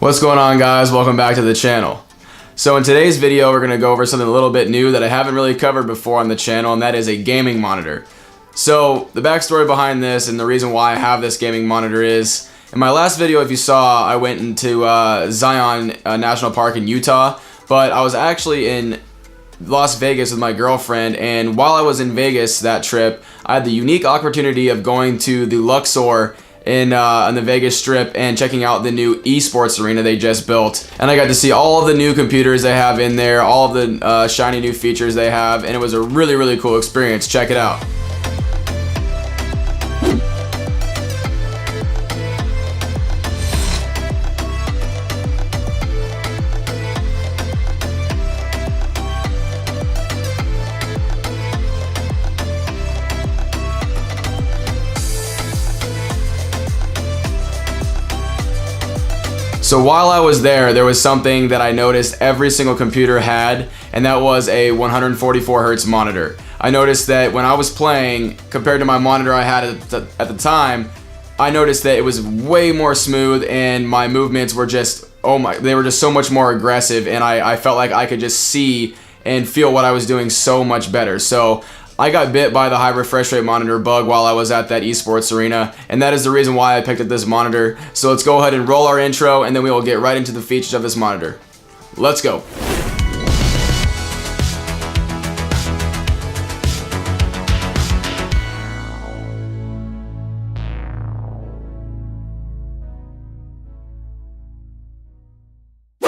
What's going on, guys? Welcome back to the channel. So in today's video we're going to go over something a little bit new that I haven't really covered before on the channel, and that is a gaming monitor. So the backstory behind this and the reason why I have this gaming monitor is, in my last video, if you saw, I went into Zion National Park in Utah, but I was actually in Las Vegas with my girlfriend, and while I was in Vegas that trip, I had the unique opportunity of going to the Luxor in on the Vegas Strip and checking out the new esports arena they just built. And I got to see all of the new computers they have in there, all of the shiny new features they have, and it was a really cool experience. Check it out. So while I was there was something that I noticed every single computer had, and that was a 144 hertz monitor. I noticed that when I was playing, compared to my monitor I had at the time, I noticed that it was way more smooth, and my movements were just, they were just so much more aggressive, and I felt like I could just see and feel what I was doing so much better. So I got bit by the high refresh rate monitor bug while I was at that esports arena, and that is the reason why I picked up this monitor. So let's go ahead and roll our intro, and then we will get right into the features of this monitor. Let's go.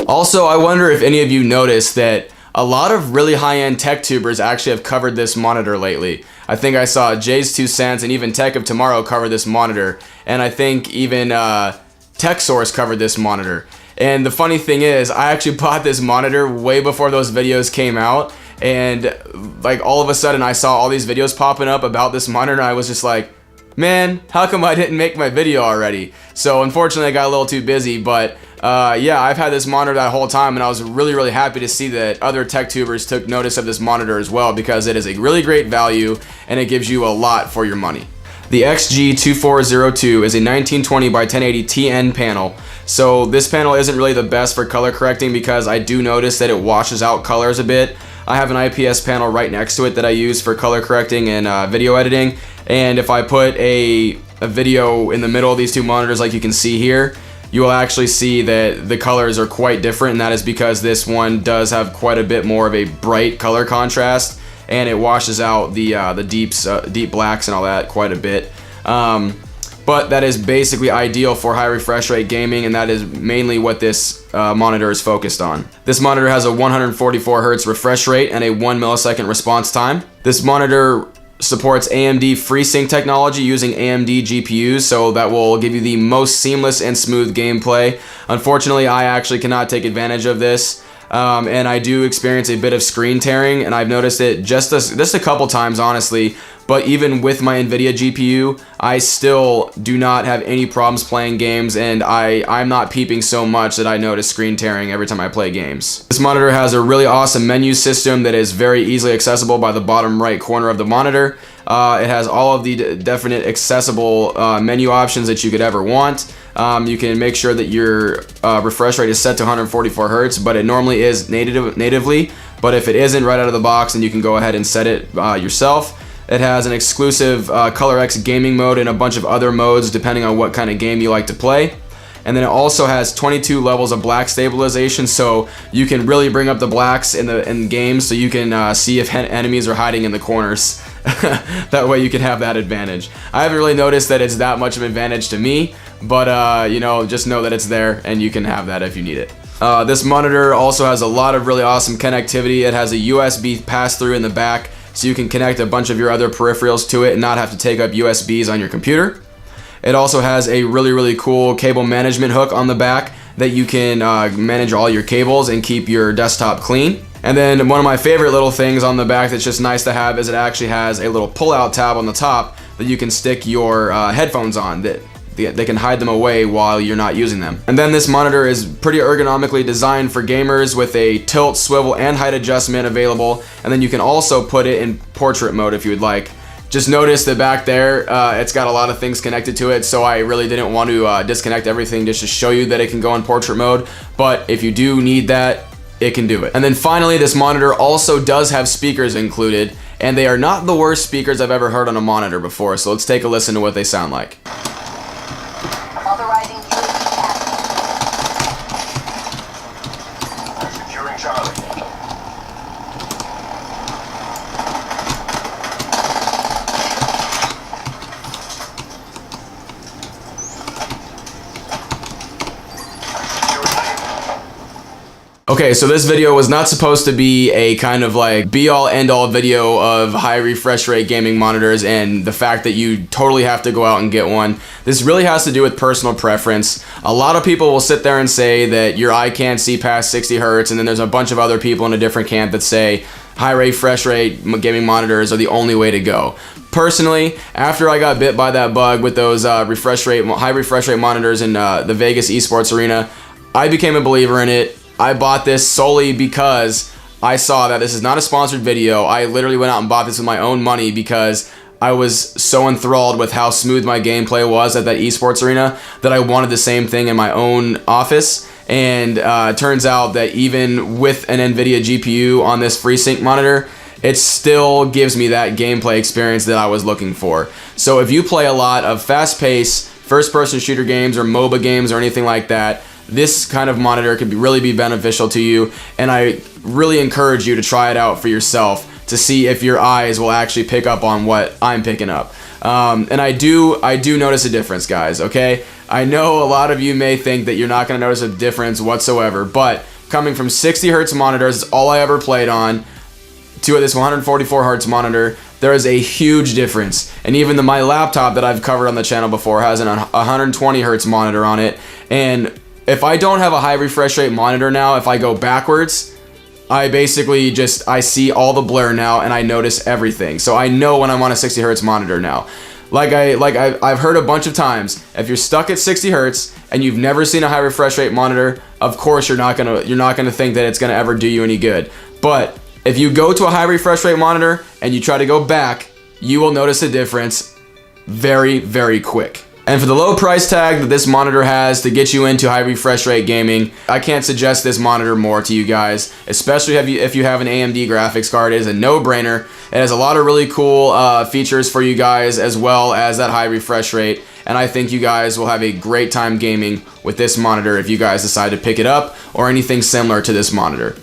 Also, I wonder if any of you noticed that a lot of really high-end tech tubers actually have covered this monitor lately. I think I saw Jay's 2 Cents and even Tech of Tomorrow cover this monitor, and I think even TechSource covered this monitor. And the funny thing is, I actually bought this monitor way before those videos came out, and like all of a sudden I saw all these videos popping up about this monitor, and I was just like, man, how come I didn't make my video already? So unfortunately I got a little too busy, but yeah, I've had this monitor that whole time, and I was really happy to see that other tech tubers took notice of this monitor as well, because it is a really great value and it gives you a lot for your money. The XG2402 is a 1920 by 1080 TN panel. So this panel isn't really the best for color correcting, because I do notice that it washes out colors a bit. I have an IPS panel right next to it that I use for color correcting and video editing, and if I put a video in the middle of these two monitors like you can see here, you will actually see that the colors are quite different, and that is because this one does have quite a bit more of a bright color contrast, and it washes out the deep blacks and all that quite a bit. But that is basically ideal for high refresh rate gaming, and that is mainly what this monitor is focused on. This monitor has a 144 hertz refresh rate and a 1 millisecond response time. This monitor supports AMD FreeSync technology using AMD GPUs, so that will give you the most seamless and smooth gameplay. Unfortunately, I actually cannot take advantage of this, and I do experience a bit of screen tearing, and I've noticed it just a couple times, honestly. But even with my NVIDIA GPU, I still do not have any problems playing games, and I'm not peeping so much that I notice screen tearing every time I play games. This monitor has a really awesome menu system that is very easily accessible by the bottom right corner of the monitor. It has all of the definite accessible menu options that you could ever want. You can make sure that your refresh rate is set to 144 hertz, but it normally is natively. But if it isn't right out of the box, then you can go ahead and set it yourself. It has an exclusive ColorX gaming mode and a bunch of other modes depending on what kind of game you like to play. And then it also has 22 levels of black stabilization, so you can really bring up the blacks in games, so you can see if enemies are hiding in the corners. That way you can have that advantage. I haven't really noticed that it's that much of an advantage to me, but you know, just know that it's there and you can have that if you need it. This monitor also has a lot of really awesome connectivity. It has a USB pass-through in the back, so you can connect a bunch of your other peripherals to it and not have to take up USBs on your computer. It also has a really cool cable management hook on the back that you can manage all your cables and keep your desktop clean. And then one of my favorite little things on the back that's just nice to have is it actually has a little pull-out tab on the top that you can stick your headphones on. They can hide them away while you're not using them. And then this monitor is pretty ergonomically designed for gamers with a tilt, swivel, and height adjustment available. And then you can also put it in portrait mode if you would like. Just notice that back there, it's got a lot of things connected to it, so I really didn't want to disconnect everything just to show you that it can go in portrait mode. But if you do need that, it can do it. And then finally, this monitor also does have speakers included, and they are not the worst speakers I've ever heard on a monitor before, so let's take a listen to what they sound like. Authorizing securing Charlie. Okay, so this video was not supposed to be a kind of like be-all end-all video of high refresh rate gaming monitors and the fact that you totally have to go out and get one. This really has to do with personal preference. A lot of people will sit there and say that your eye can't see past 60 hertz, and then there's a bunch of other people in a different camp that say high refresh rate gaming monitors are the only way to go. Personally, after I got bit by that bug with those high refresh rate monitors in the Vegas esports arena, I became a believer in it. I bought this solely because I saw that this is not a sponsored video. I literally went out and bought this with my own money because I was so enthralled with how smooth my gameplay was at that esports arena that I wanted the same thing in my own office. And it turns out that even with an NVIDIA GPU on this FreeSync monitor, it still gives me that gameplay experience that I was looking for. So if you play a lot of fast-paced first-person shooter games or MOBA games or anything like that, this kind of monitor could really be beneficial to you, and I really encourage you to try it out for yourself to see if your eyes will actually pick up on what I'm picking up. And I do notice a difference, guys, okay? I know a lot of you may think that you're not going to notice a difference whatsoever, but coming from 60 hertz monitors, it's all I ever played on, to this 144 hertz monitor, there is a huge difference. And even my laptop that I've covered on the channel before has an 120 hertz monitor on it, and if I don't have a high refresh rate monitor now, if I go backwards, I basically I see all the blur now and I notice everything. So I know when I'm on a 60 hertz monitor now. I've heard a bunch of times, if you're stuck at 60 hertz and you've never seen a high refresh rate monitor, of course you're not gonna think that it's gonna ever do you any good. But if you go to a high refresh rate monitor and you try to go back, you will notice a difference very, very quick. And for the low price tag that this monitor has to get you into high refresh rate gaming, I can't suggest this monitor more to you guys, especially if you have an AMD graphics card. It is a no-brainer. It has a lot of really cool features for you guys, as well as that high refresh rate, and I think you guys will have a great time gaming with this monitor if you guys decide to pick it up or anything similar to this monitor.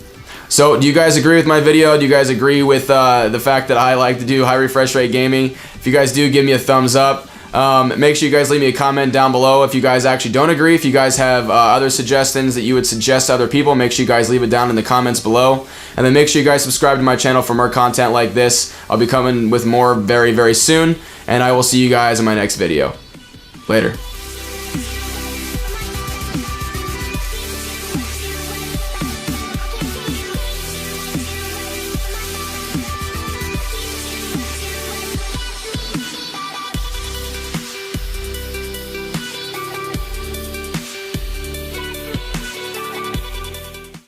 So do you guys agree with my video? Do you guys agree with the fact that I like to do high refresh rate gaming? If you guys do, give me a thumbs up. Make sure you guys leave me a comment down below if you guys actually don't agree. If you guys have other suggestions that you would suggest to other people, make sure you guys leave it down in the comments below. And then make sure you guys subscribe to my channel for more content like this. I'll be coming with more very, very soon. And I will see you guys in my next video. Later.